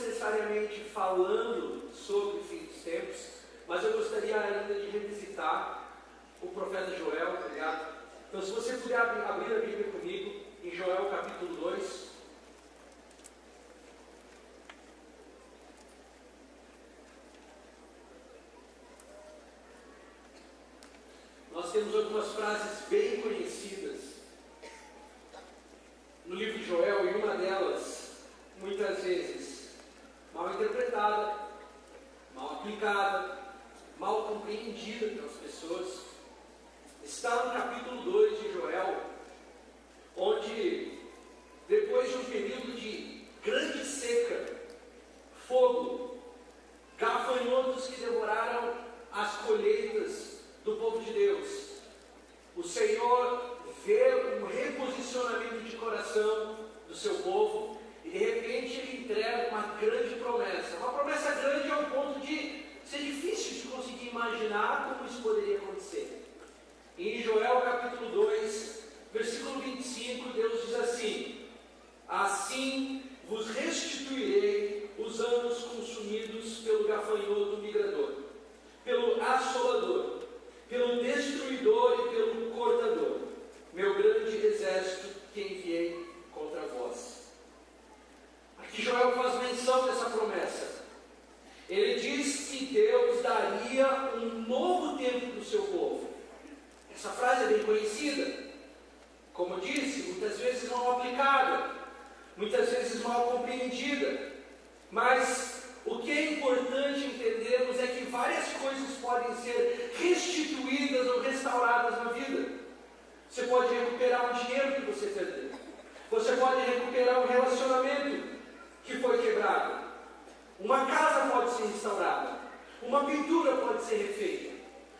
necessariamente falando sobre o fim dos tempos, mas eu gostaria ainda de revisitar o profeta Joel, tá ligado? Então, se você puder abrir a Bíblia comigo, em Joel capítulo 2. Nós temos algumas frases bem conhecidas no livro de Joel, e uma delas, muitas vezes, mal interpretada, mal aplicada, mal compreendida pelas pessoas, está no capítulo 2 de Joel, onde, depois de um período de grande seca, fogo, gafanhotos que devoraram as colheitas do povo de Deus, o Senhor vê um reposicionamento de coração do seu povo, e de repente Ele entrega uma grande promessa, uma promessa grande ao ponto de ser difícil de conseguir imaginar como isso poderia acontecer. Em Joel capítulo 2, versículo 25, Deus diz assim: assim vos restituirei os anos consumidos pelo gafanhoto migrador, pelo assolador, pelo destruidor e pelo cortador, meu grande exército que enviei contra vós. Aqui Joel faz menção dessa promessa. Ele diz que Deus daria um novo tempo para o seu povo. Essa frase é bem conhecida, como eu disse, muitas vezes mal aplicada, muitas vezes mal compreendida, mas o que é importante entendermos é que várias coisas podem ser restituídas ou restauradas na vida. Você pode recuperar um dinheiro que você perdeu, você pode recuperar um relacionamento que foi quebrado, uma casa pode ser restaurada, uma pintura pode ser refeita.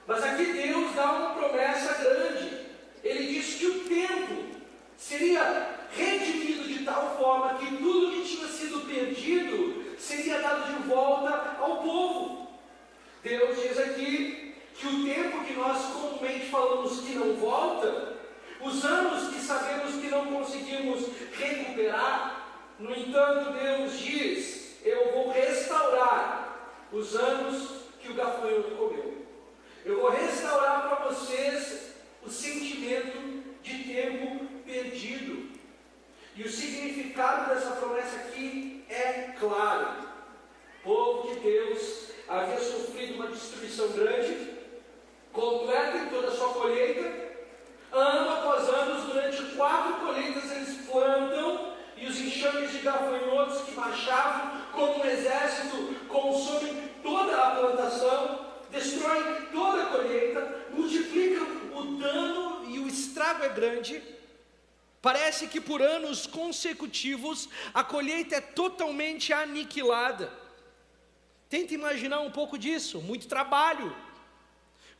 Mas aqui Deus dá uma promessa grande. Ele diz que o tempo seria redimido de tal forma que tudo que tinha sido perdido seria dado de volta ao povo. Deus diz aqui que o tempo que nós comumente falamos que não volta, os anos que sabemos que não conseguimos recuperar, no entanto Deus diz: eu vou restaurar os anos que o gafanhoto comeu. Eu vou restaurar para vocês o sentimento de tempo perdido. E o significado dessa promessa aqui é claro. O povo de Deus havia sofrido uma destruição grande, completa em toda a sua colheita. Ano após ano, durante 4 colheitas eles plantam, e os enxames de gafanhotos que marchavam como um exército consomem toda a plantação, destroem toda a colheita, multiplicam o dano e o estrago é grande. Parece que por anos consecutivos a colheita é totalmente aniquilada. Tenta imaginar um pouco disso: muito trabalho,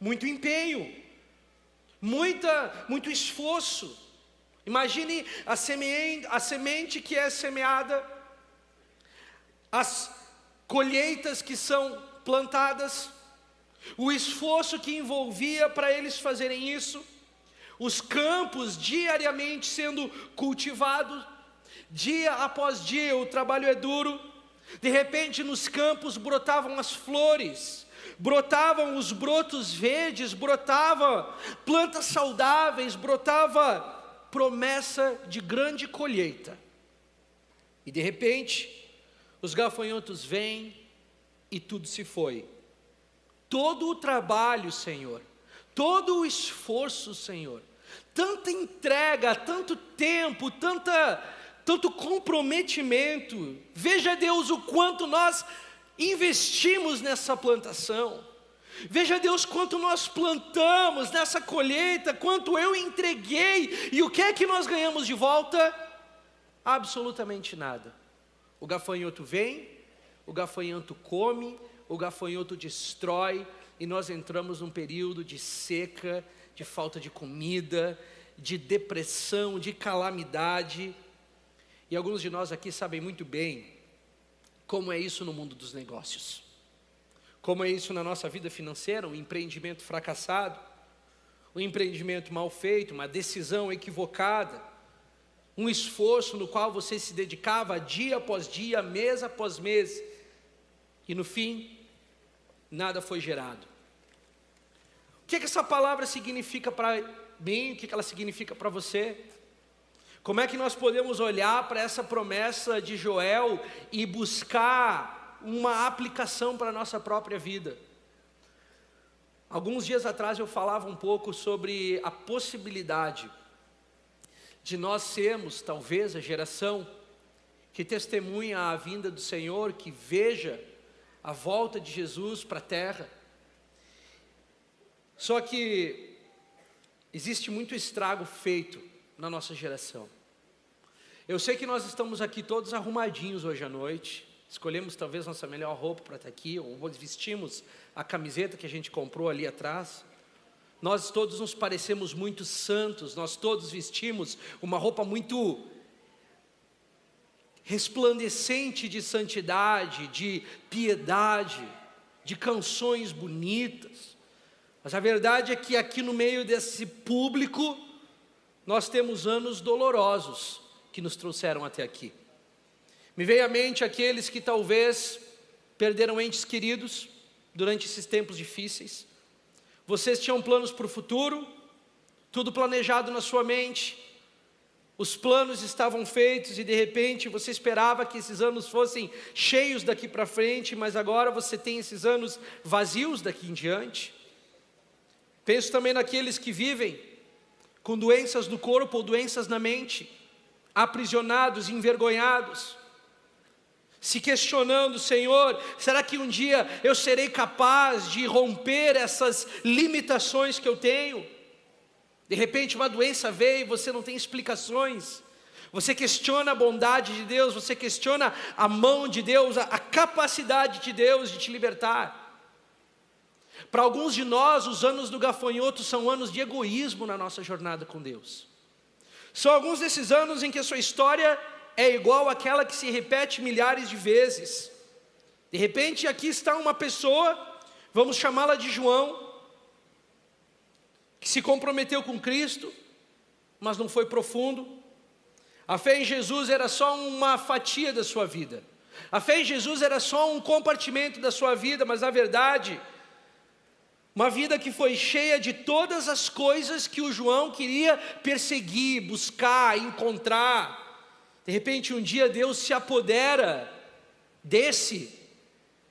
muito empenho, muito esforço. Imagine a semente que é semeada, as colheitas que são plantadas, o esforço que envolvia para eles fazerem isso, os campos diariamente sendo cultivados, dia após dia o trabalho é duro. De repente nos campos brotavam as flores, brotavam os brotos verdes, brotava plantas saudáveis, brotava promessa de grande colheita. E de repente os gafanhotos vêm e tudo se foi. Todo o trabalho, Senhor, todo o esforço, Senhor, tanta entrega, tanto tempo, tanto comprometimento. Veja, Deus, o quanto nós investimos nessa plantação. Veja, Deus, quanto nós plantamos nessa colheita, quanto eu entreguei, e o que é que nós ganhamos de volta? Absolutamente nada. O gafanhoto vem, o gafanhoto come, o gafanhoto destrói, e nós entramos num período de seca, de falta de comida, de depressão, de calamidade. E alguns de nós aqui sabem muito bem como é isso no mundo dos negócios, como é isso na nossa vida financeira: um empreendimento fracassado, um empreendimento mal feito, uma decisão equivocada, um esforço no qual você se dedicava dia após dia, mês após mês, e no fim, nada foi gerado. O que essa palavra significa para mim? O que ela significa para você? Como é que nós podemos olhar para essa promessa de Joel e buscar uma aplicação para a nossa própria vida? Alguns dias atrás eu falava um pouco sobre a possibilidade de nós sermos, talvez, a geração que testemunha a vinda do Senhor, que veja a volta de Jesus para a terra. Só que existe muito estrago feito na nossa geração. Eu sei que nós estamos aqui todos arrumadinhos hoje à noite, escolhemos talvez nossa melhor roupa para estar aqui, ou vestimos a camiseta que a gente comprou ali atrás. Nós todos nos parecemos muito santos, nós todos vestimos uma roupa muito resplandecente de santidade, de piedade, de canções bonitas. Mas a verdade é que aqui no meio desse público, nós temos anos dolorosos que nos trouxeram até aqui. Me veio à mente aqueles que talvez perderam entes queridos durante esses tempos difíceis. Vocês tinham planos para o futuro, tudo planejado na sua mente, os planos estavam feitos e de repente você esperava que esses anos fossem cheios daqui para frente, mas agora você tem esses anos vazios daqui em diante. Penso também naqueles que vivem com doenças no corpo ou doenças na mente, aprisionados, envergonhados, se questionando: Senhor, será que um dia eu serei capaz de romper essas limitações que eu tenho? De repente uma doença veio e você não tem explicações, você questiona a bondade de Deus, você questiona a mão de Deus, a capacidade de Deus de te libertar. Para alguns de nós, os anos do gafanhoto são anos de egoísmo na nossa jornada com Deus. São alguns desses anos em que a sua história é igual àquela que se repete milhares de vezes. De repente aqui está uma pessoa, vamos chamá-la de João, que se comprometeu com Cristo, mas não foi profundo. A fé em Jesus era só uma fatia da sua vida. A fé em Jesus era só um compartimento da sua vida, mas na verdade, uma vida que foi cheia de todas as coisas que o João queria perseguir, buscar, encontrar. De repente um dia Deus se apodera desse,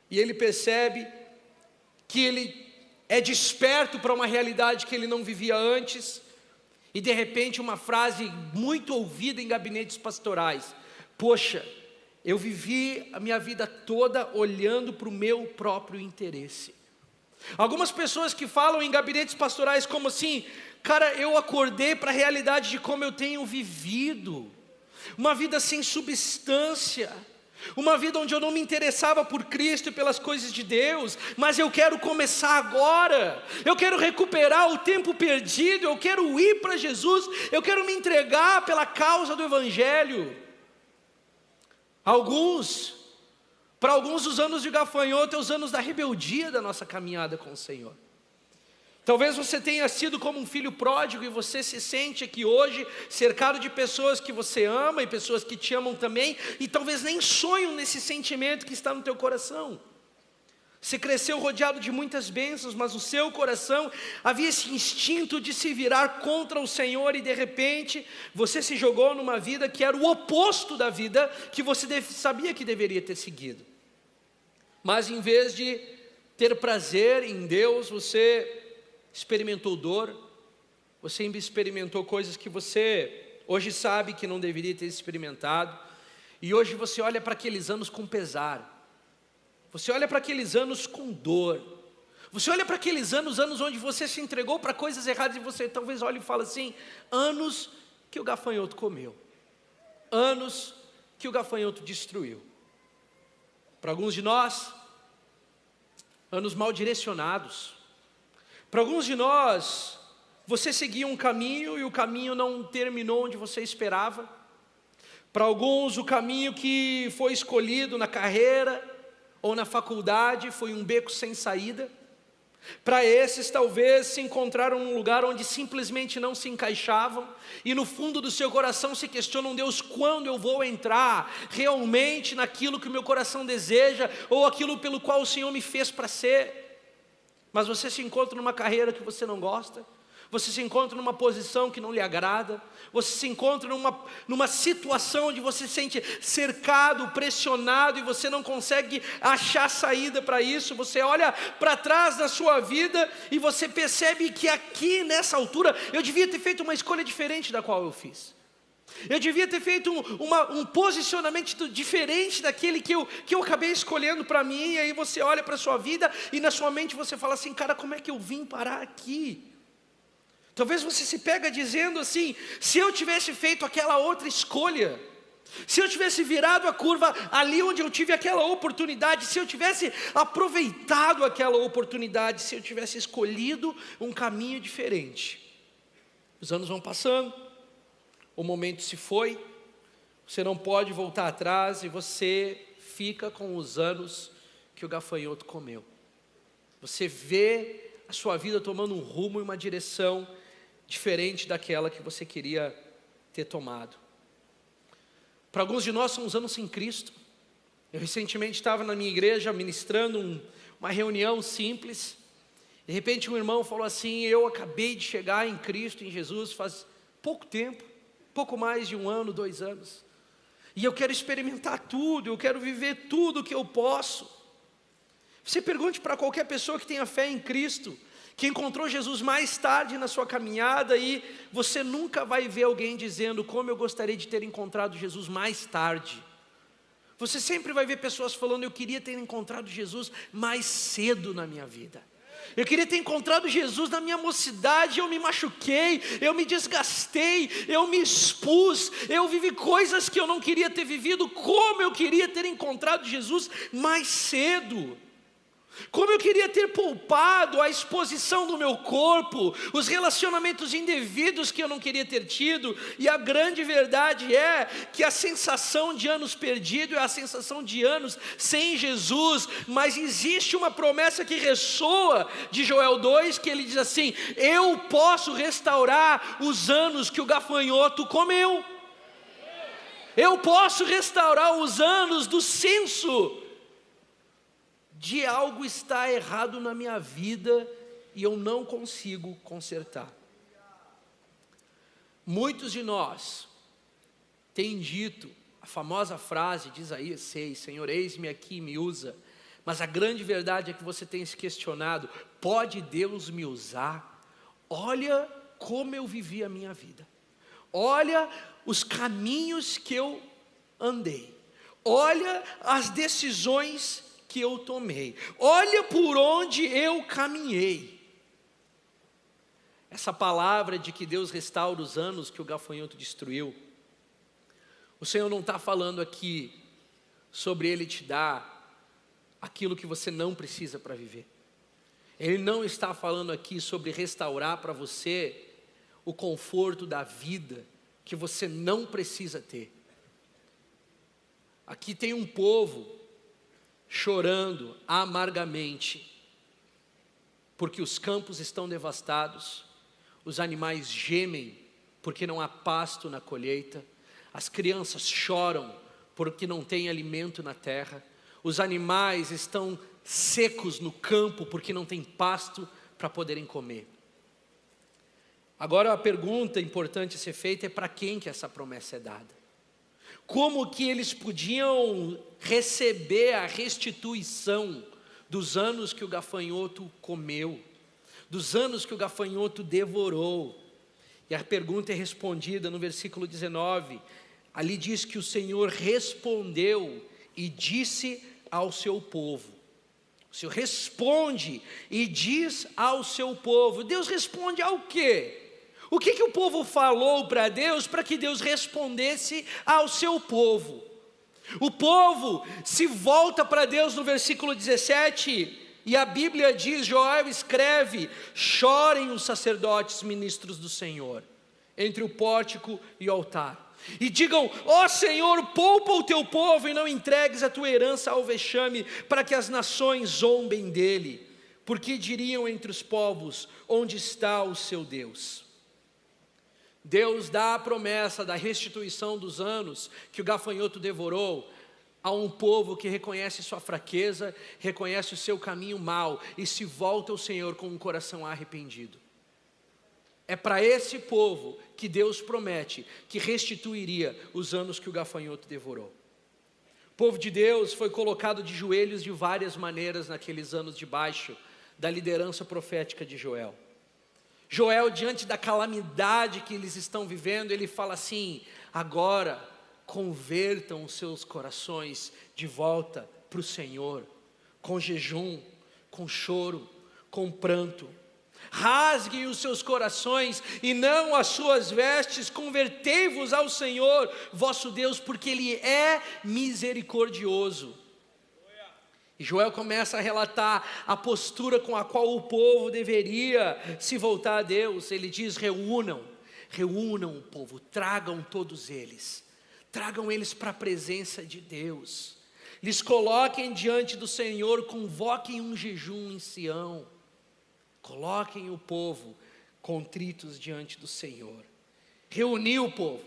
e ele percebe que ele é desperto para uma realidade que ele não vivia antes, e de repente uma frase muito ouvida em gabinetes pastorais: poxa, eu vivi a minha vida toda olhando para o meu próprio interesse. Algumas pessoas que falam em gabinetes pastorais como assim: cara, eu acordei para a realidade de como eu tenho vivido, uma vida sem substância, uma vida onde eu não me interessava por Cristo e pelas coisas de Deus, mas eu quero começar agora, eu quero recuperar o tempo perdido, eu quero ir para Jesus, eu quero me entregar pela causa do Evangelho. Para alguns os anos de gafanhoto é os anos da rebeldia da nossa caminhada com o Senhor. Talvez você tenha sido como um filho pródigo e você se sente aqui hoje cercado de pessoas que você ama e pessoas que te amam também, e talvez nem sonham nesse sentimento que está no teu coração. Você cresceu rodeado de muitas bênçãos, mas no seu coração havia esse instinto de se virar contra o Senhor, e de repente você se jogou numa vida que era o oposto da vida que você sabia que deveria ter seguido. Mas em vez de ter prazer em Deus, você experimentou dor, você experimentou coisas que você hoje sabe que não deveria ter experimentado, e hoje você olha para aqueles anos com pesar, você olha para aqueles anos com dor, você olha para aqueles anos onde você se entregou para coisas erradas, e você talvez olhe e fala assim: anos que o gafanhoto comeu, anos que o gafanhoto destruiu. Para alguns de nós, anos mal direcionados. Para alguns de nós, você seguia um caminho e o caminho não terminou onde você esperava. Para alguns, o caminho que foi escolhido na carreira ou na faculdade foi um beco sem saída. Para esses, talvez se encontraram num lugar onde simplesmente não se encaixavam, e no fundo do seu coração se questionam: Deus, quando eu vou entrar realmente naquilo que o meu coração deseja, ou aquilo pelo qual o Senhor me fez para ser? Mas você se encontra numa carreira que você não gosta, você se encontra numa posição que não lhe agrada, você se encontra numa situação onde você se sente cercado, pressionado, e você não consegue achar saída para isso. Você olha para trás da sua vida e você percebe que aqui nessa altura eu devia ter feito uma escolha diferente da qual eu fiz. Eu devia ter feito um posicionamento diferente daquele que eu acabei escolhendo para mim. E aí você olha para a sua vida e na sua mente você fala assim: cara, como é que eu vim parar aqui? Talvez você se pega dizendo assim: se eu tivesse feito aquela outra escolha, se eu tivesse virado a curva ali onde eu tive aquela oportunidade, se eu tivesse aproveitado aquela oportunidade, se eu tivesse escolhido um caminho diferente. Os anos vão passando, o momento se foi, você não pode voltar atrás, e você fica com os anos que o gafanhoto comeu. Você vê a sua vida tomando um rumo e uma direção diferente daquela que você queria ter tomado. Para alguns de nós são os anos sem Cristo. Eu recentemente estava na minha igreja ministrando uma reunião simples. De repente um irmão falou assim: eu acabei de chegar em Cristo, em Jesus, faz pouco tempo, pouco mais de 1 ano, 2 anos. E eu quero experimentar tudo, eu quero viver tudo que eu posso. Você pergunte para qualquer pessoa que tenha fé em Cristo, que encontrou Jesus mais tarde na sua caminhada, e você nunca vai ver alguém dizendo: como eu gostaria de ter encontrado Jesus mais tarde. Você sempre vai ver pessoas falando: eu queria ter encontrado Jesus mais cedo na minha vida. Eu queria ter encontrado Jesus na minha mocidade. Eu me machuquei, eu me desgastei, eu me expus, eu vivi coisas que eu não queria ter vivido. Como eu queria ter encontrado Jesus mais cedo. Como eu queria ter poupado a exposição do meu corpo, os relacionamentos indevidos que eu não queria ter tido. E a grande verdade é que a sensação de anos perdidos é a sensação de anos sem Jesus. Mas existe uma promessa que ressoa de Joel 2, que ele diz assim: eu posso restaurar os anos que o gafanhoto comeu. Eu posso restaurar os anos do senso de algo está errado na minha vida e eu não consigo consertar. Muitos de nós têm dito a famosa frase de Isaías 6, Senhor, eis-me aqui, me usa. Mas a grande verdade é que você tem se questionado: pode Deus me usar? Olha como eu vivi a minha vida. Olha os caminhos que eu andei. Olha as decisões que eu tomei. Olha por onde eu caminhei. Essa palavra de que Deus restaura os anos que o gafanhoto destruiu, o Senhor não está falando aqui sobre Ele te dar aquilo que você não precisa para viver. Ele não está falando aqui sobre restaurar para você o conforto da vida que você não precisa ter. Aqui tem um povo chorando amargamente, porque os campos estão devastados, os animais gemem porque não há pasto na colheita, as crianças choram porque não tem alimento na terra, os animais estão secos no campo porque não tem pasto para poderem comer. Agora a pergunta importante a ser feita é: para quem que essa promessa é dada? Como que eles podiam receber a restituição dos anos que o gafanhoto comeu, dos anos que o gafanhoto devorou? E a pergunta é respondida no versículo 19. Ali diz que o Senhor respondeu e disse ao seu povo. O Senhor responde e diz ao seu povo. Deus responde ao quê? O que o povo falou para Deus para que Deus respondesse ao seu povo? O povo se volta para Deus no versículo 17, e a Bíblia diz, Joel escreve: chorem os sacerdotes ministros do Senhor, entre o pórtico e o altar, e digam: ó Senhor, poupa o teu povo e não entregues a tua herança ao vexame, para que as nações zombem dele. Porque diriam entre os povos: onde está o seu Deus? Deus dá a promessa da restituição dos anos que o gafanhoto devorou a um povo que reconhece sua fraqueza, reconhece o seu caminho mau e se volta ao Senhor com um coração arrependido. É para esse povo que Deus promete que restituiria os anos que o gafanhoto devorou. O povo de Deus foi colocado de joelhos de várias maneiras naqueles anos debaixo da liderança profética de Joel. Joel, diante da calamidade que eles estão vivendo, ele fala assim: agora convertam os seus corações de volta para o Senhor, com jejum, com choro, com pranto. Rasguem os seus corações e não as suas vestes, convertei-vos ao Senhor, vosso Deus, porque Ele é misericordioso. E Joel começa a relatar a postura com a qual o povo deveria se voltar a Deus. Ele diz: reúnam o povo, tragam todos eles, tragam eles para a presença de Deus, lhes coloquem diante do Senhor, convoquem um jejum em Sião, coloquem o povo contritos diante do Senhor. Reuni o povo,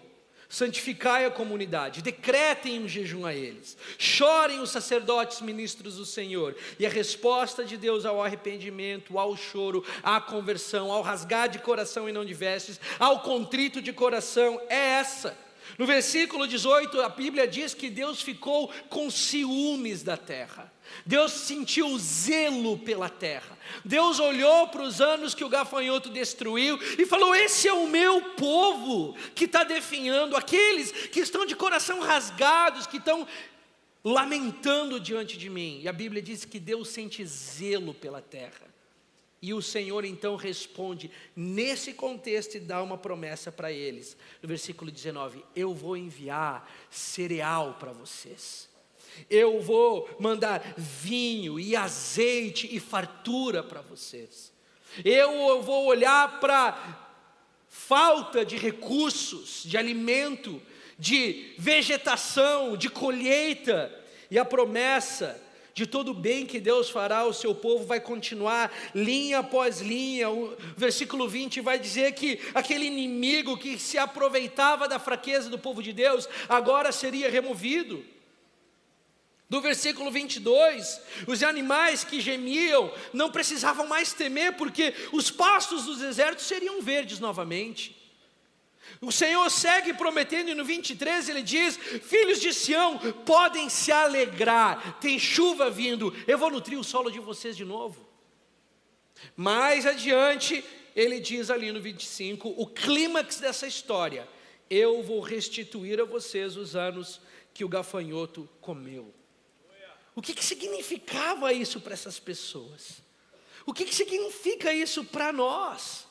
santificai a comunidade, decretem um jejum a eles, chorem os sacerdotes ministros do Senhor. E a resposta de Deus ao arrependimento, ao choro, à conversão, ao rasgar de coração e não de vestes, ao contrito de coração é essa. No versículo 18 a Bíblia diz que Deus ficou com ciúmes da terra. Deus sentiu zelo pela terra. Deus olhou para os anos que o gafanhoto destruiu e falou: esse é o meu povo que está definhando, aqueles que estão de coração rasgados, que estão lamentando diante de mim. E a Bíblia diz que Deus sente zelo pela terra. E o Senhor então responde nesse contexto e dá uma promessa para eles. No versículo 19: eu vou enviar cereal para vocês. Eu vou mandar vinho e azeite e fartura para vocês. Eu vou olhar para falta de recursos, de alimento, de vegetação, de colheita. E a promessa de todo o bem que Deus fará ao seu povo vai continuar linha após linha. O versículo 20 vai dizer que aquele inimigo que se aproveitava da fraqueza do povo de Deus agora seria removido. Do versículo 22, os animais que gemiam não precisavam mais temer, porque os pastos dos desertos seriam verdes novamente. O Senhor segue prometendo, e no 23 ele diz: filhos de Sião podem se alegrar, tem chuva vindo, eu vou nutrir o solo de vocês de novo. Mais adiante ele diz ali no 25, o clímax dessa história: eu vou restituir a vocês os anos que o gafanhoto comeu. O que significava isso para essas pessoas? O que significa isso para nós?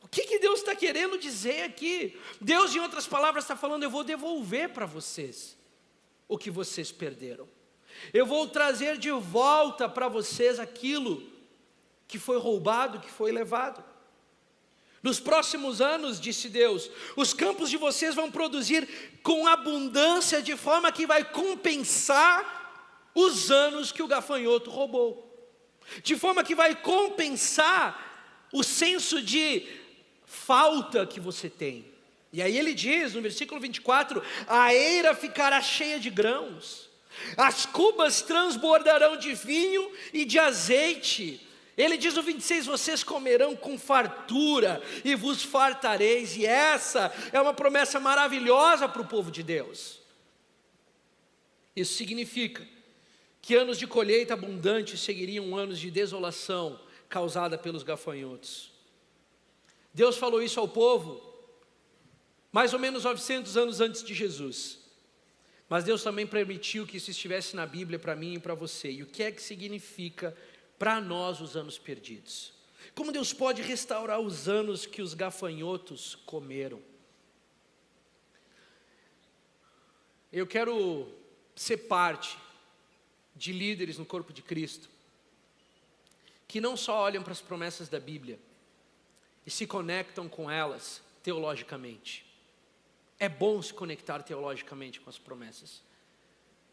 O que Deus está querendo dizer aqui? Deus, em outras palavras, está falando: eu vou devolver para vocês o que vocês perderam. Eu vou trazer de volta para vocês aquilo que foi roubado, que foi levado. Nos próximos anos, disse Deus, os campos de vocês vão produzir com abundância, de forma que vai compensar os anos que o gafanhoto roubou, de forma que vai compensar o senso de falta que você tem. E aí ele diz no versículo 24: a eira ficará cheia de grãos, as cubas transbordarão de vinho e de azeite. Ele diz no 26, vocês comerão com fartura e vos fartareis. E essa é uma promessa maravilhosa para o povo de Deus. Isso significa que anos de colheita abundante seguiriam anos de desolação causada pelos gafanhotos. Deus falou isso ao povo mais ou menos 900 anos antes de Jesus. Mas Deus também permitiu que isso estivesse na Bíblia para mim e para você. E o que é que significa para nós os anos perdidos? Como Deus pode restaurar os anos que os gafanhotos comeram? Eu quero ser parte de líderes no corpo de Cristo, que não só olham para as promessas da Bíblia e se conectam com elas teologicamente. É bom se conectar teologicamente com as promessas,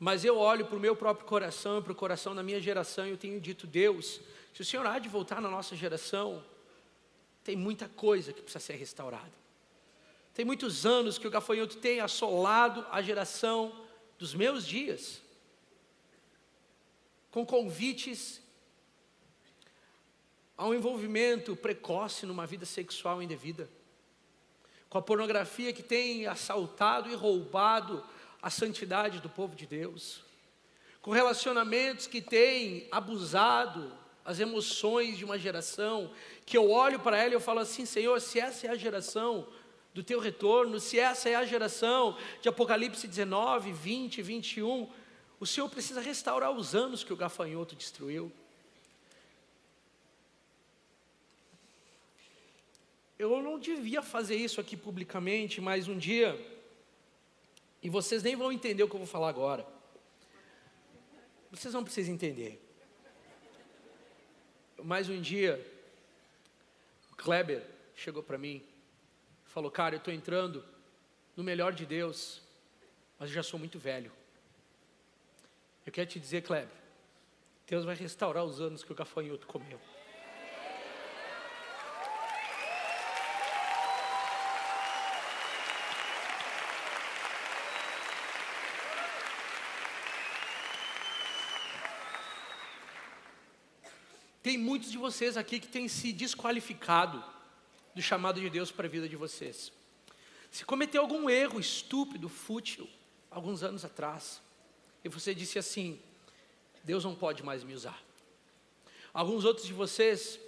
Mas eu olho para o meu próprio coração e para o coração da minha geração e eu tenho dito: Deus, se o Senhor há de voltar na nossa geração, tem muita coisa que precisa ser restaurada. Tem muitos anos que o gafanhoto tem assolado a geração dos meus dias, com convites a um envolvimento precoce numa vida sexual indevida, com a pornografia que tem assaltado e roubado a santidade do povo de Deus, com relacionamentos que têm abusado as emoções de uma geração, que eu olho para ela e eu falo assim: Senhor, se essa é a geração do teu retorno, se essa é a geração de Apocalipse 19, 20, 21, o Senhor precisa restaurar os anos que o gafanhoto destruiu. Eu não devia fazer isso aqui publicamente, mas um dia, e vocês nem vão entender o que eu vou falar agora, vocês não precisam entender, mas um dia, o Kleber chegou para mim, falou: cara, eu estou entrando no melhor de Deus, mas eu já sou muito velho. Eu quero te dizer, Kleber, Deus vai restaurar os anos que o gafanhoto comeu. Tem muitos de vocês aqui que têm se desqualificado do chamado de Deus para a vida de vocês. Se cometeu algum erro estúpido, fútil, alguns anos atrás, e você disse assim: Deus não pode mais me usar. Alguns outros de vocês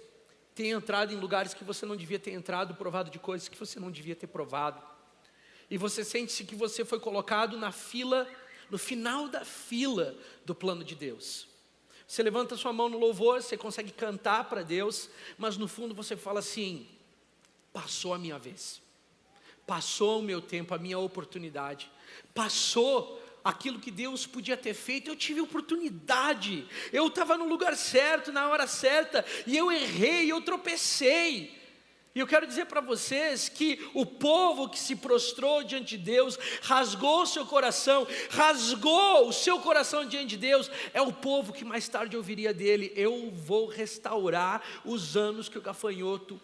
têm entrado em lugares que você não devia ter entrado, provado de coisas que você não devia ter provado. E você sente-se que você foi colocado na fila, no final da fila do plano de Deus. Você levanta sua mão no louvor, você consegue cantar para Deus, mas no fundo você fala assim: passou a minha vez, passou o meu tempo, a minha oportunidade, passou aquilo que Deus podia ter feito. Eu tive oportunidade, eu estava no lugar certo, na hora certa, e eu errei, eu tropecei. E eu quero dizer para vocês que o povo que se prostrou diante de Deus, rasgou o seu coração diante de Deus, é o povo que mais tarde ouviria dele: eu vou restaurar os anos que o gafanhoto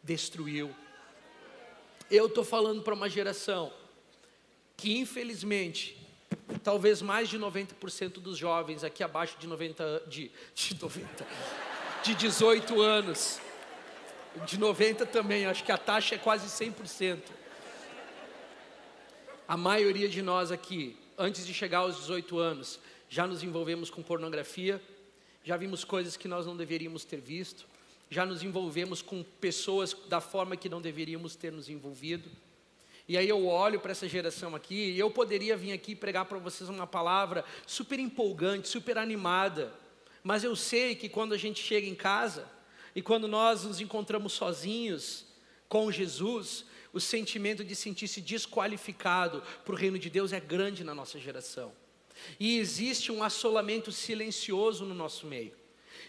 destruiu. Eu estou falando para uma geração que, infelizmente, talvez mais de 90% dos jovens aqui abaixo de 18 anos, de 90 também, acho que a taxa é quase 100%. A maioria de nós aqui, antes de chegar aos 18 anos, já nos envolvemos com pornografia, já vimos coisas que nós não deveríamos ter visto, já nos envolvemos com pessoas da forma que não deveríamos ter nos envolvido. E aí eu olho para essa geração aqui, e eu poderia vir aqui pregar para vocês uma palavra super empolgante, super animada, mas eu sei que quando a gente chega em casa, e quando nós nos encontramos sozinhos com Jesus, o sentimento de sentir-se desqualificado para o reino de Deus é grande na nossa geração. E existe um assolamento silencioso no nosso meio.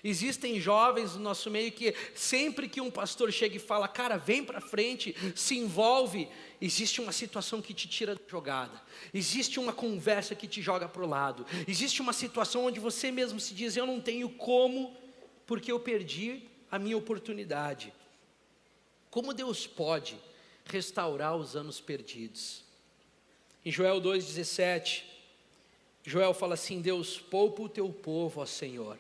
Existem jovens no nosso meio que sempre que um pastor chega e fala: cara, vem para frente, se envolve, existe uma situação que te tira da jogada, existe uma conversa que te joga para o lado, existe uma situação onde você mesmo se diz: eu não tenho como, porque eu perdi a minha oportunidade. Como Deus pode restaurar os anos perdidos? Em Joel 2,17, Joel fala assim: Deus, poupa o teu povo, ó Senhor,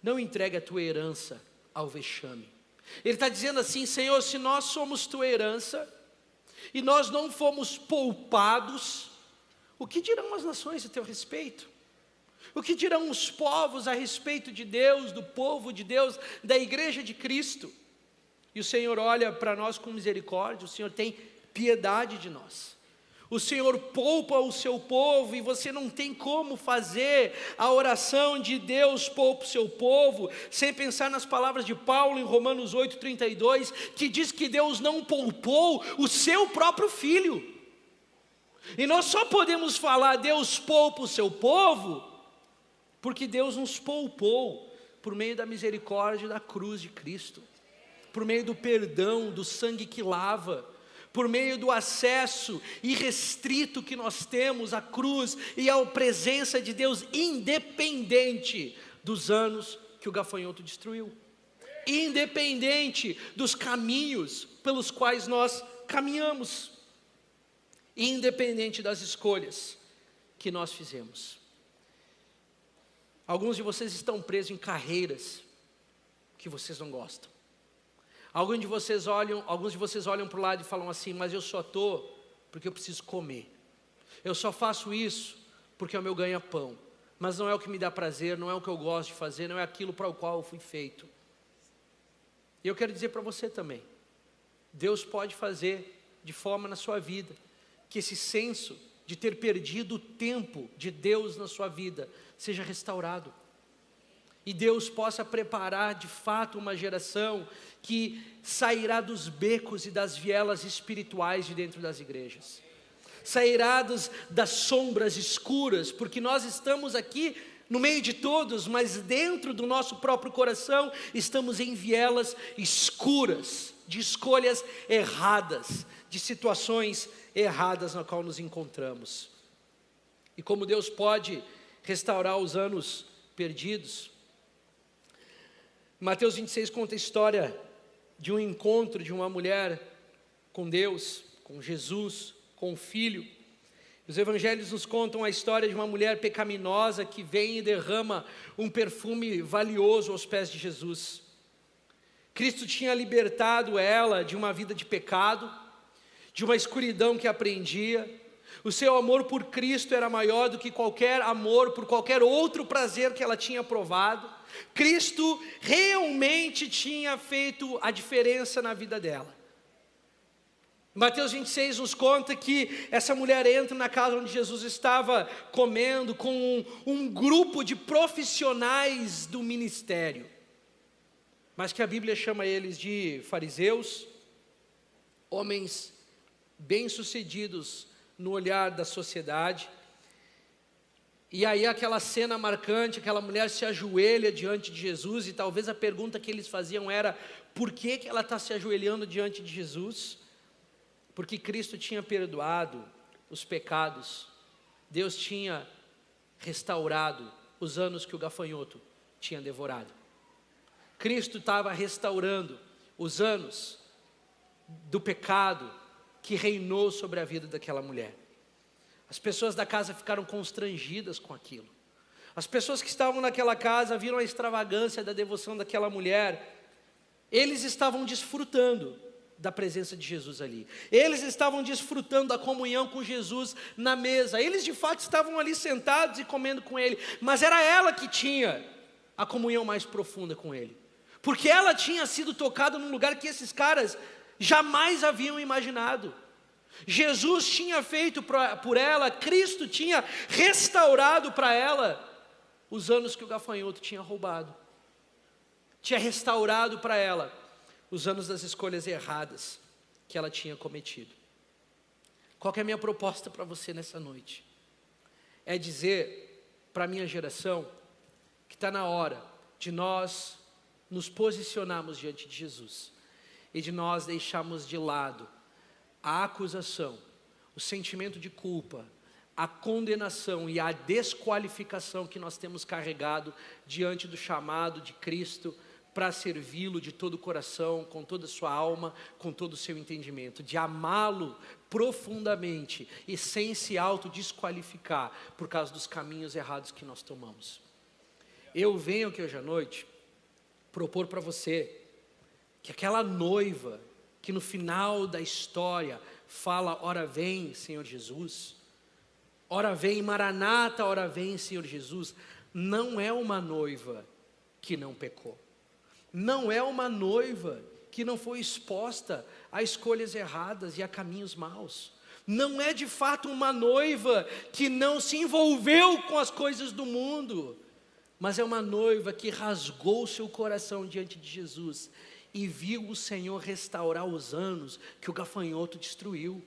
não entregue a tua herança ao vexame. Ele está dizendo assim: Senhor, se nós somos tua herança, e nós não fomos poupados, o que dirão as nações a teu respeito? O que dirão os povos a respeito de Deus, do povo de Deus, da igreja de Cristo? E o Senhor olha para nós com misericórdia, o Senhor tem piedade de nós. O Senhor poupa o seu povo, e você não tem como fazer a oração de Deus poupa o seu povo, sem pensar nas palavras de Paulo em Romanos 8,32, que diz que Deus não poupou o seu próprio Filho. E nós só podemos falar Deus poupa o seu povo, porque Deus nos poupou por meio da misericórdia da cruz de Cristo, por meio do perdão, do sangue que lava, por meio do acesso irrestrito que nós temos à cruz e à presença de Deus, independente dos anos que o gafanhoto destruiu, independente dos caminhos pelos quais nós caminhamos, independente das escolhas que nós fizemos. Alguns de vocês estão presos em carreiras que vocês não gostam. Alguns de vocês olham para o lado e falam assim: mas eu só estou porque eu preciso comer. Eu só faço isso porque é o meu ganha-pão. Mas não é o que me dá prazer, não é o que eu gosto de fazer, não é aquilo para o qual eu fui feito. E eu quero dizer para você também, Deus pode fazer de forma na sua vida, que esse senso de ter perdido o tempo de Deus na sua vida seja restaurado. E Deus possa preparar de fato uma geração que sairá dos becos e das vielas espirituais de dentro das igrejas. Sairá das sombras escuras, porque nós estamos aqui no meio de todos, mas dentro do nosso próprio coração estamos em vielas escuras, de escolhas erradas, de situações erradas na qual nos encontramos. E como Deus pode restaurar os anos perdidos? Mateus 26 conta a história de um encontro de uma mulher com Deus, com Jesus, com o Filho. Os evangelhos nos contam a história de uma mulher pecaminosa que vem e derrama um perfume valioso aos pés de Jesus. Cristo tinha libertado ela de uma vida de pecado, de uma escuridão que a prendia. O seu amor por Cristo era maior do que qualquer amor por qualquer outro prazer que ela tinha provado. Cristo realmente tinha feito a diferença na vida dela. Mateus 26 nos conta que essa mulher entra na casa onde Jesus estava comendo com um grupo de profissionais do ministério, mas que a Bíblia chama eles de fariseus, homens bem-sucedidos no olhar da sociedade. E aí aquela cena marcante, aquela mulher se ajoelha diante de Jesus, e talvez a pergunta que eles faziam era: por que ela está se ajoelhando diante de Jesus? Porque Cristo tinha perdoado os pecados, Deus tinha restaurado os anos que o gafanhoto tinha devorado. Cristo estava restaurando os anos do pecado que reinou sobre a vida daquela mulher. As pessoas da casa ficaram constrangidas com aquilo. As pessoas que estavam naquela casa viram a extravagância da devoção daquela mulher. Eles estavam desfrutando da presença de Jesus ali. Eles estavam desfrutando da comunhão com Jesus na mesa. Eles de fato estavam ali sentados e comendo com Ele. Mas era ela que tinha a comunhão mais profunda com Ele. Porque ela tinha sido tocada num lugar que esses caras jamais haviam imaginado. Jesus tinha feito por ela, Cristo tinha restaurado para ela os anos que o gafanhoto tinha roubado. Tinha restaurado para ela os anos das escolhas erradas que ela tinha cometido. Qual que é a minha proposta para você nessa noite? É dizer para a minha geração que está na hora de nós nos posicionarmos diante de Jesus e de nós deixarmos de lado a acusação, o sentimento de culpa, a condenação e a desqualificação que nós temos carregado diante do chamado de Cristo para servi-lo de todo o coração, com toda a sua alma, com todo o seu entendimento, de amá-lo profundamente e sem se autodesqualificar por causa dos caminhos errados que nós tomamos. Eu venho aqui hoje à noite propor para você que aquela noiva que no final da história fala: ora vem, Senhor Jesus, ora vem, Maranata, ora vem, Senhor Jesus, não é uma noiva que não pecou, não é uma noiva que não foi exposta a escolhas erradas e a caminhos maus, não é de fato uma noiva que não se envolveu com as coisas do mundo, mas é uma noiva que rasgou seu coração diante de Jesus e viu o Senhor restaurar os anos que o gafanhoto destruiu.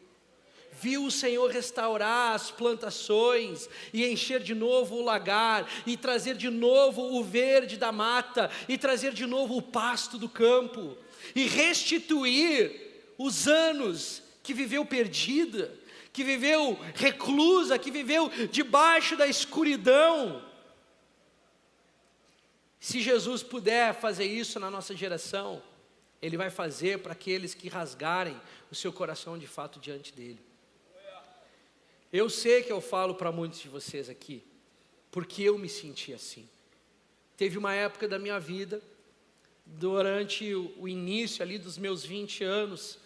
Viu o Senhor restaurar as plantações e encher de novo o lagar, e trazer de novo o verde da mata, e trazer de novo o pasto do campo, e restituir os anos que viveu perdida, que viveu reclusa, que viveu debaixo da escuridão. Se Jesus puder fazer isso na nossa geração, Ele vai fazer para aqueles que rasgarem o seu coração de fato diante dEle. Eu sei que eu falo para muitos de vocês aqui, porque eu me senti assim. Teve uma época da minha vida, durante o início ali dos meus 20 anos,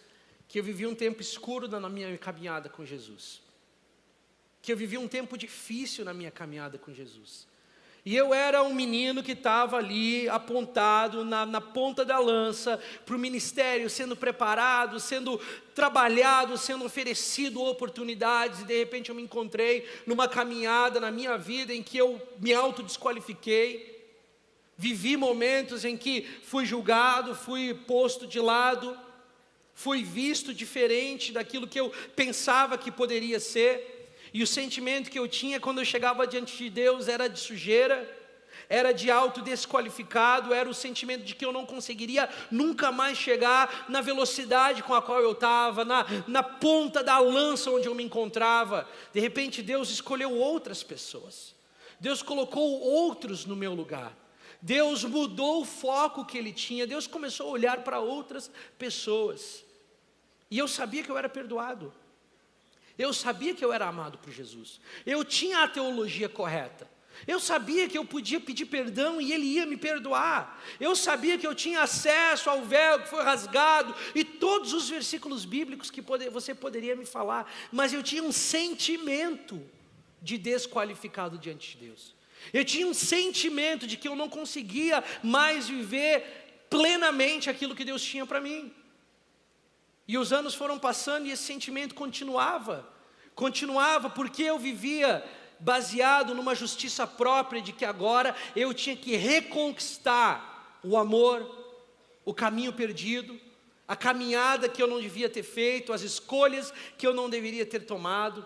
que eu vivi um tempo escuro na minha caminhada com Jesus. Que eu vivi um tempo difícil na minha caminhada com Jesus. E eu era um menino que estava ali apontado na ponta da lança para o ministério, sendo preparado, sendo trabalhado, sendo oferecido oportunidades. E de repente eu me encontrei numa caminhada na minha vida em que eu me autodesqualifiquei. Vivi momentos em que fui julgado, fui posto de lado, fui visto diferente daquilo que eu pensava que poderia ser. E o sentimento que eu tinha quando eu chegava diante de Deus era de sujeira, era de autodesqualificado, era o sentimento de que eu não conseguiria nunca mais chegar na velocidade com a qual eu estava, na ponta da lança onde eu me encontrava. De repente Deus escolheu outras pessoas, Deus colocou outros no meu lugar, Deus mudou o foco que Ele tinha, Deus começou a olhar para outras pessoas. E eu sabia que eu era perdoado. Eu sabia que eu era amado por Jesus. Eu tinha a teologia correta. Eu sabia que eu podia pedir perdão e Ele ia me perdoar. Eu sabia que eu tinha acesso ao véu que foi rasgado e todos os versículos bíblicos que você poderia me falar. Mas eu tinha um sentimento de desqualificado diante de Deus. Eu tinha um sentimento de que eu não conseguia mais viver plenamente aquilo que Deus tinha para mim. E os anos foram passando e esse sentimento continuava porque eu vivia baseado numa justiça própria de que agora eu tinha que reconquistar o amor, o caminho perdido, a caminhada que eu não devia ter feito, as escolhas que eu não deveria ter tomado.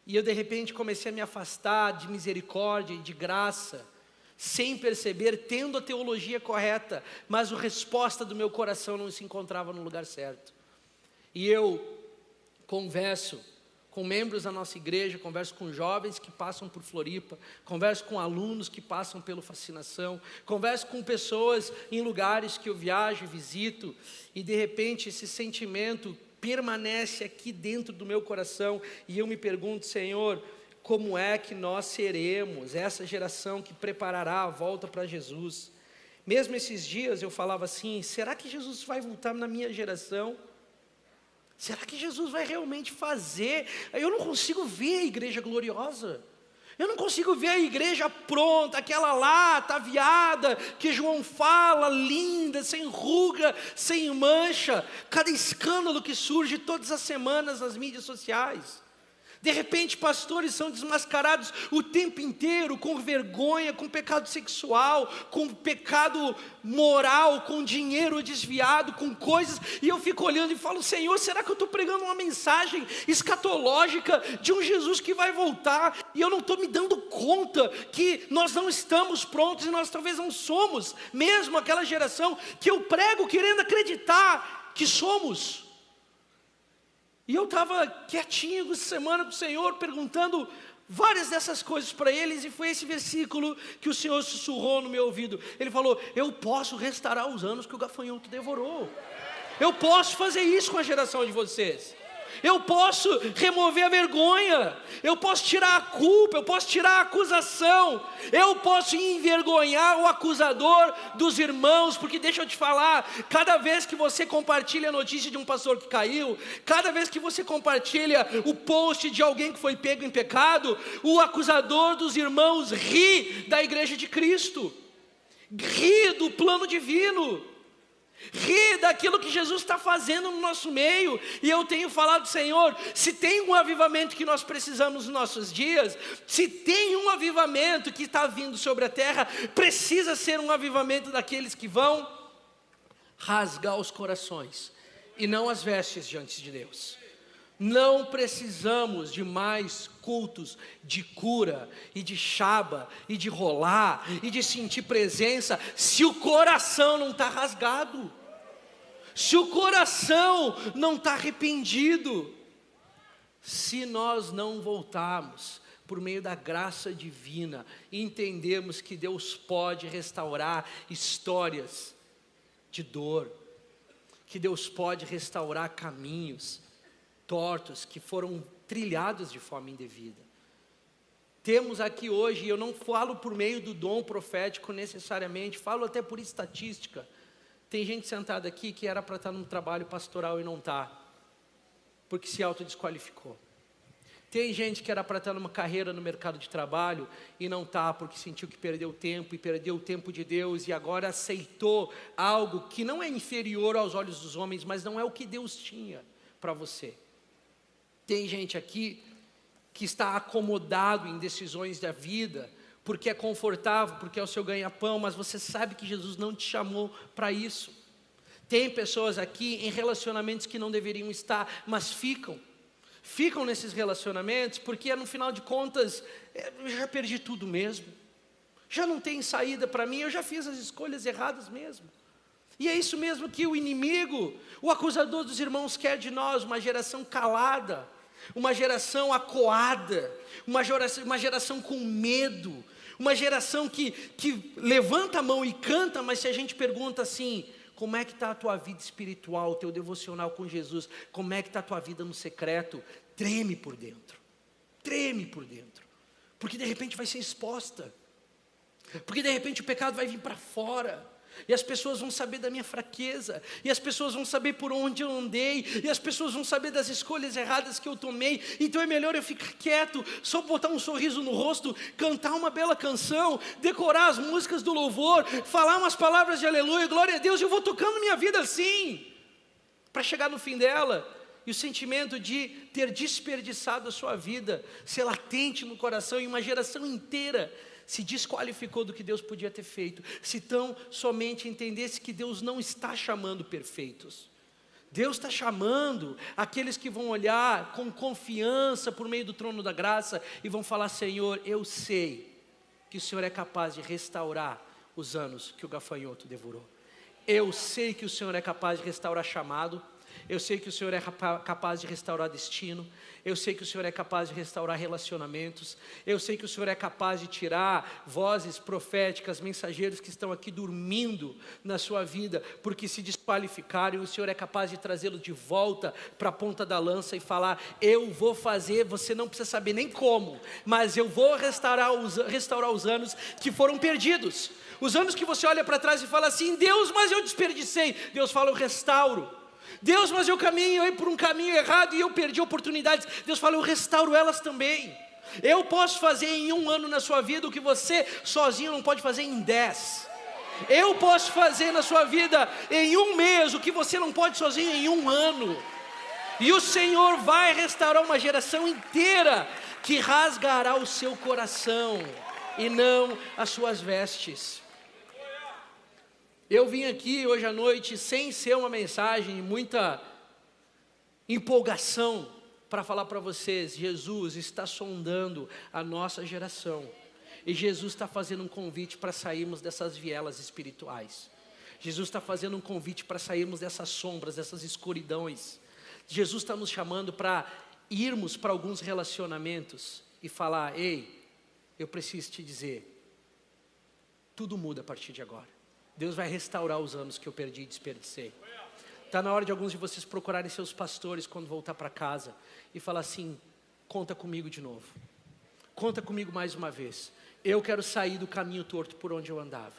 E eu de repente comecei a me afastar de misericórdia e de graça, sem perceber, tendo a teologia correta, mas a resposta do meu coração não se encontrava no lugar certo. E eu converso com membros da nossa igreja, converso com jovens que passam por Floripa, converso com alunos que passam pelo Fascinação, converso com pessoas em lugares que eu viajo e visito, e de repente esse sentimento permanece aqui dentro do meu coração, e eu me pergunto: Senhor, como é que nós seremos essa geração que preparará a volta para Jesus? Mesmo esses dias eu falava assim: será que Jesus vai voltar na minha geração? Será que Jesus vai realmente fazer? Eu não consigo ver a igreja gloriosa. Eu não consigo ver a igreja pronta, aquela lá, ataviada, que João fala, linda, sem ruga, sem mancha. Cada escândalo que surge todas as semanas nas mídias sociais. De repente pastores são desmascarados o tempo inteiro, com vergonha, com pecado sexual, com pecado moral, com dinheiro desviado, com coisas, e eu fico olhando e falo: Senhor, será que eu estou pregando uma mensagem escatológica de um Jesus que vai voltar, e eu não estou me dando conta que nós não estamos prontos, e nós talvez não somos mesmo aquela geração que eu prego querendo acreditar que somos. E eu estava quietinho essa semana com o Senhor, perguntando várias dessas coisas para eles, e foi esse versículo que o Senhor sussurrou no meu ouvido. Ele falou: eu posso restaurar os anos que o gafanhoto devorou. Eu posso fazer isso com a geração de vocês. Eu posso remover a vergonha, eu posso tirar a culpa, eu posso tirar a acusação, eu posso envergonhar o acusador dos irmãos, porque deixa eu te falar, cada vez que você compartilha a notícia de um pastor que caiu, cada vez que você compartilha o post de alguém que foi pego em pecado, o acusador dos irmãos ri da igreja de Cristo, ri do plano divino, ri daquilo que Jesus está fazendo no nosso meio. E eu tenho falado: Senhor, se tem um avivamento que nós precisamos nos nossos dias, se tem um avivamento que está vindo sobre a terra, precisa ser um avivamento daqueles que vão rasgar os corações e não as vestes diante de Deus. Não precisamos de mais cultos de cura e de chaba e de rolar e de sentir presença se o coração não está rasgado, se o coração não está arrependido, se nós não voltarmos por meio da graça divina, entendemos que Deus pode restaurar histórias de dor, que Deus pode restaurar caminhos tortos que foram trilhados de forma indevida. Temos aqui hoje, e eu não falo por meio do dom profético necessariamente, falo até por estatística. Tem gente sentada aqui que era para estar num trabalho pastoral e não está, porque se autodesqualificou. Tem gente que era para estar numa carreira no mercado de trabalho e não está, porque sentiu que perdeu tempo e perdeu o tempo de Deus e agora aceitou algo que não é inferior aos olhos dos homens, mas não é o que Deus tinha para você. Tem gente aqui que está acomodado em decisões da vida, porque é confortável, porque é o seu ganha-pão, mas você sabe que Jesus não te chamou para isso. Tem pessoas aqui em relacionamentos que não deveriam estar, mas ficam nesses relacionamentos, porque no final de contas, eu já perdi tudo mesmo, já não tem saída para mim, eu já fiz as escolhas erradas mesmo. E é isso mesmo que o inimigo, o acusador dos irmãos quer de nós, uma geração calada, uma geração acuada, uma geração com medo, uma geração que levanta a mão e canta, mas se a gente pergunta assim, como é que está a tua vida espiritual, o teu devocional com Jesus, como é que está a tua vida no secreto, treme por dentro, porque de repente vai ser exposta, porque de repente o pecado vai vir para fora, e as pessoas vão saber da minha fraqueza, e as pessoas vão saber por onde eu andei, e as pessoas vão saber das escolhas erradas que eu tomei, então é melhor eu ficar quieto, só botar um sorriso no rosto, cantar uma bela canção, decorar as músicas do louvor, falar umas palavras de aleluia, glória a Deus, e eu vou tocando minha vida assim, para chegar no fim dela, e o sentimento de ter desperdiçado a sua vida, ser latente no coração, e uma geração inteira se desqualificou do que Deus podia ter feito, se tão somente entendesse que Deus não está chamando perfeitos, Deus está chamando aqueles que vão olhar com confiança por meio do trono da graça, e vão falar, Senhor, eu sei que o Senhor é capaz de restaurar os anos que o gafanhoto devorou, eu sei que o Senhor é capaz de restaurar chamado, eu sei que o Senhor é capaz de restaurar destino, eu sei que o Senhor é capaz de restaurar relacionamentos, eu sei que o Senhor é capaz de tirar vozes proféticas, mensageiros que estão aqui dormindo na sua vida, porque se desqualificaram, e o Senhor é capaz de trazê-los de volta para a ponta da lança e falar, eu vou fazer, você não precisa saber nem como, mas eu vou restaurar os anos que foram perdidos, os anos que você olha para trás e fala assim, Deus, mas eu desperdicei, Deus fala, eu restauro. Deus, mas eu caminhei por um caminho errado e eu perdi oportunidades. Deus fala, eu restauro elas também. Eu posso fazer em 1 ano na sua vida o que você sozinho não pode fazer em 10. Eu posso fazer na sua vida em 1 mês o que você não pode sozinho em 1 ano. E o Senhor vai restaurar uma geração inteira que rasgará o seu coração e não as suas vestes. Eu vim aqui hoje à noite sem ser uma mensagem, muita empolgação para falar para vocês, Jesus está sondando a nossa geração, e Jesus está fazendo um convite para sairmos dessas vielas espirituais, Jesus está fazendo um convite para sairmos dessas sombras, dessas escuridões, Jesus está nos chamando para irmos para alguns relacionamentos e falar, ei, eu preciso te dizer, tudo muda a partir de agora. Deus vai restaurar os anos que eu perdi e desperdicei. Está na hora de alguns de vocês procurarem seus pastores quando voltar para casa e falar assim, conta comigo de novo. Conta comigo mais uma vez. Eu quero sair do caminho torto por onde eu andava.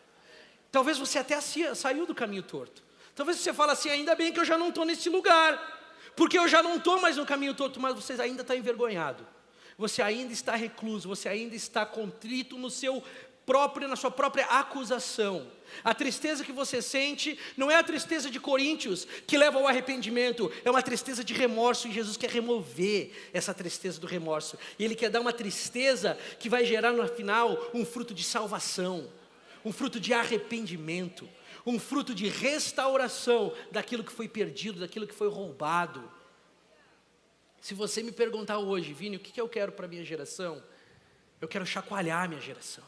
Talvez você até saiu do caminho torto. Talvez você fale assim, ainda bem que eu já não estou nesse lugar. Porque eu já não estou mais no caminho torto, mas você ainda está envergonhado. Você ainda está recluso, você ainda está contrito na sua própria acusação. A tristeza que você sente não é a tristeza de Coríntios que leva ao arrependimento, é uma tristeza de remorso, e Jesus quer remover essa tristeza do remorso, e Ele quer dar uma tristeza que vai gerar no final um fruto de salvação, um fruto de arrependimento, um fruto de restauração daquilo que foi perdido, daquilo que foi roubado. Se você me perguntar hoje, Vini, o que eu quero para a minha geração? Eu quero chacoalhar a minha geração.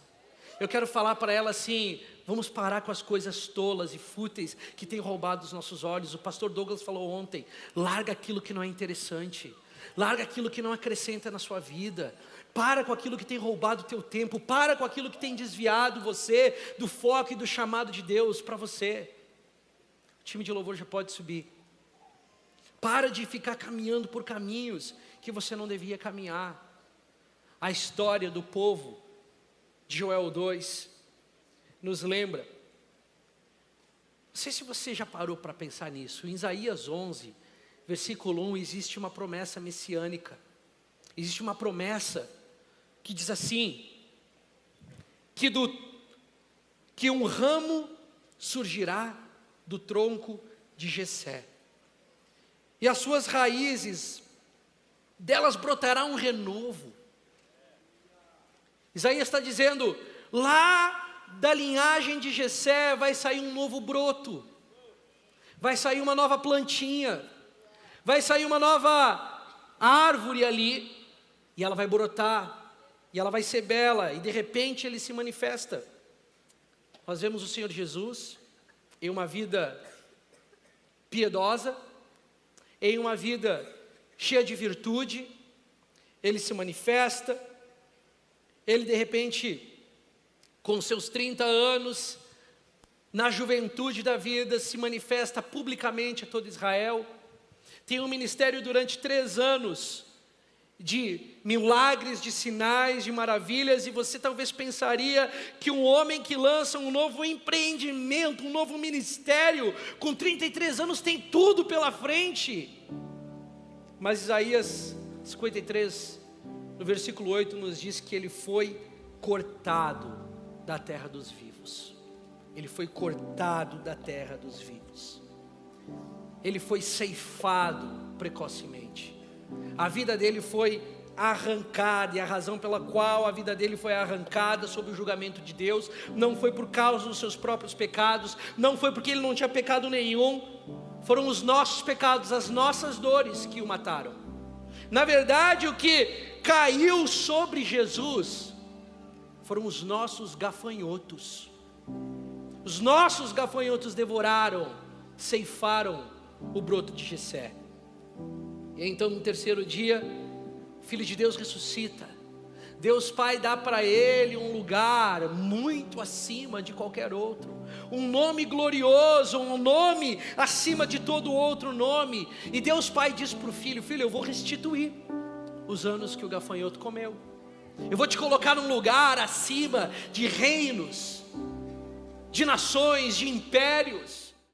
Eu quero falar para ela assim: vamos parar com as coisas tolas e fúteis que têm roubado os nossos olhos. O pastor Douglas falou ontem: larga aquilo que não é interessante, larga aquilo que não acrescenta na sua vida. Para com aquilo que tem roubado o teu tempo, para com aquilo que tem desviado você do foco e do chamado de Deus para você. O time de louvor já pode subir. Para de ficar caminhando por caminhos que você não devia caminhar. A história do povo de Joel 2 nos lembra. Não sei se você já parou para pensar nisso. Em Isaías 11, versículo 1, existe uma promessa messiânica. Existe uma promessa que diz assim: que um ramo surgirá do tronco de Jessé, e as suas raízes, delas brotará um renovo. Isaías está dizendo: lá da linhagem de Jessé vai sair um novo broto, vai sair uma nova plantinha, vai sair uma nova árvore ali, e ela vai brotar, e ela vai ser bela, e de repente ele se manifesta. Nós vemos o Senhor Jesus em uma vida piedosa, em uma vida cheia de virtude. Ele se manifesta, ele de repente, com seus 30 anos, na juventude da vida, se manifesta publicamente a todo Israel. Tem um ministério durante 3 anos, de milagres, de sinais, de maravilhas, e você talvez pensaria que um homem que lança um novo empreendimento, um novo ministério, com 33 anos tem tudo pela frente. Mas Isaías 53, no versículo 8, nos diz que ele foi cortado da terra dos vivos. Ele foi cortado da terra dos vivos. Ele foi ceifado precocemente. A vida dele foi arrancada, e a razão pela qual a vida dele foi arrancada sob o julgamento de Deus, não foi por causa dos seus próprios pecados, não foi porque ele não tinha pecado nenhum, foram os nossos pecados, as nossas dores que o mataram. Na verdade, o que caiu sobre Jesus foram os nossos gafanhotos. Os nossos gafanhotos devoraram, ceifaram o broto de Jessé. E então no terceiro dia, o Filho de Deus ressuscita. Deus Pai dá para ele um lugar muito acima de qualquer outro, um nome glorioso, um nome acima de todo outro nome. E Deus Pai diz para o Filho: Filho, eu vou restituir os anos que o gafanhoto comeu. Eu vou te colocar num lugar acima de reinos, de nações, de impérios.